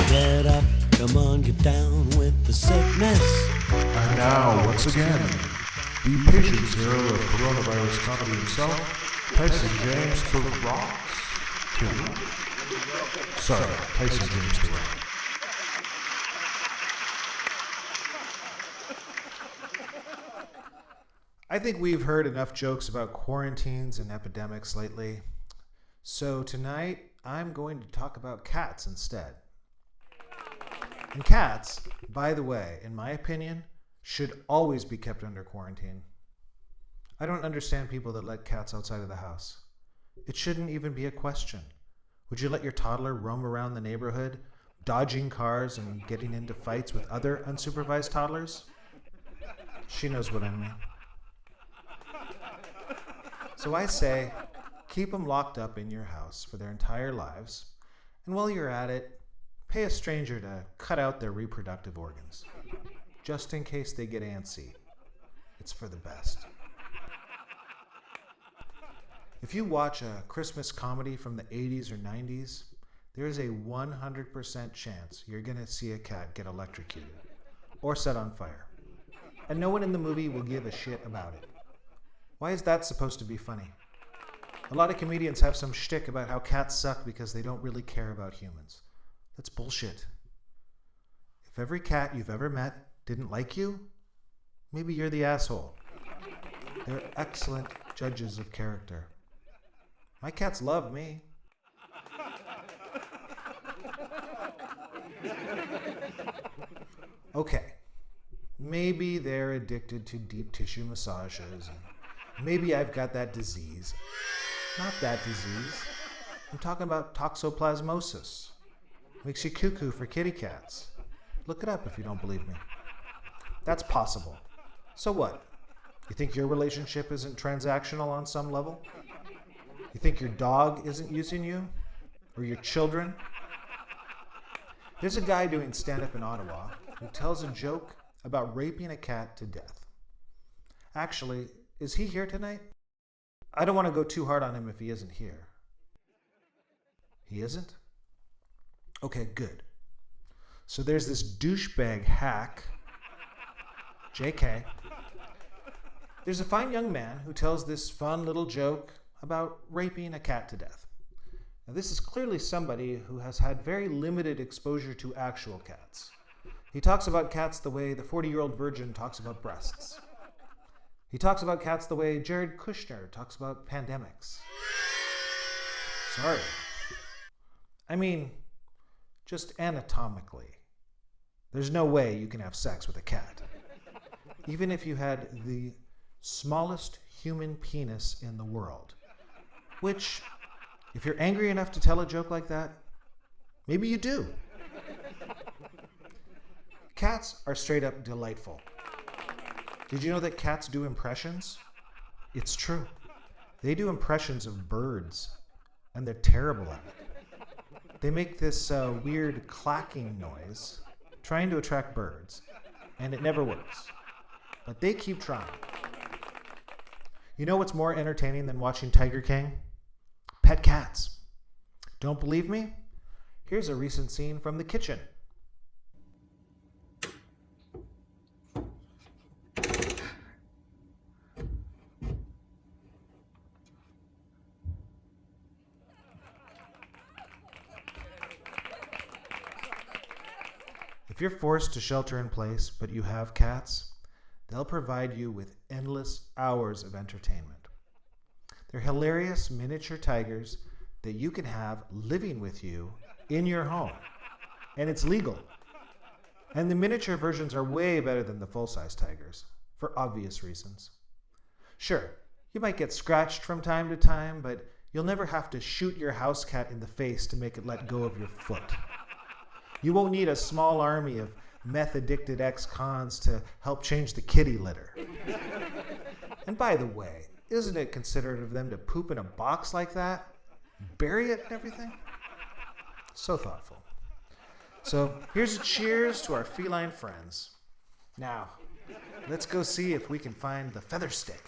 Get up, come on, get down with the sickness. And now, once again, the patient zero of coronavirus comedy himself, Tyson James the Rocks. Theroux. Sorry, Tyson James the Rocks. I think we've heard enough jokes about quarantines and epidemics lately. So tonight, I'm going to talk about cats instead. And cats, by the way, in my opinion, should always be kept under quarantine. I don't understand people that let cats outside of the house. It shouldn't even be a question. Would you let your toddler roam around the neighborhood, dodging cars and getting into fights with other unsupervised toddlers? She knows what I mean. So I say, keep them locked up in your house for their entire lives, and while you're at it, pay a stranger to cut out their reproductive organs, just in case they get antsy. It's for the best. If you watch a Christmas comedy from the 80s or 90s, there is a 100% chance you're going to see a cat get electrocuted or set on fire. And no one in the movie will give a shit about it. Why is that supposed to be funny? A lot of comedians have some shtick about how cats suck because they don't really care about humans. That's bullshit. If every cat you've ever met didn't like you, maybe you're the asshole. They're excellent judges of character. My cats love me. Okay, maybe they're addicted to deep tissue massages. Maybe I've got that disease. Not that disease. I'm talking about toxoplasmosis. Makes you cuckoo for kitty cats. Look it up if you don't believe me. That's possible. So what? You think your relationship isn't transactional on some level? You think your dog isn't using you? Or your children? There's a guy doing stand-up in Ottawa who tells a joke about raping a cat to death. Actually, is he here tonight? I don't want to go too hard on him if he isn't here. He isn't? Okay, good. So there's this douchebag hack, JK. There's a fine young man who tells this fun little joke about raping a cat to death. Now, this is clearly somebody who has had very limited exposure to actual cats. He talks about cats the way the 40-year-old virgin talks about breasts. He talks about cats the way Jared Kushner talks about pandemics. Sorry. I mean, just anatomically. There's no way you can have sex with a cat. Even if you had the smallest human penis in the world. Which, if you're angry enough to tell a joke like that, maybe you do. Cats are straight up delightful. Did you know that cats do impressions? It's true. They do impressions of birds, and they're terrible at it. They make this weird clacking noise, trying to attract birds, and it never works. But they keep trying. You know what's more entertaining than watching Tiger King? Pet cats. Don't believe me? Here's a recent scene from the kitchen. If you're forced to shelter in place, but you have cats, they'll provide you with endless hours of entertainment. They're hilarious miniature tigers that you can have living with you in your home. And it's legal. And the miniature versions are way better than the full-size tigers, for obvious reasons. Sure, you might get scratched from time to time, but you'll never have to shoot your house cat in the face to make it let go of your foot. You won't need a small army of meth-addicted ex-cons to help change the kitty litter. And by the way, isn't it considerate of them to poop in a box like that? Bury it and everything? So thoughtful. So here's a cheers to our feline friends. Now, let's go see if we can find the feather stick.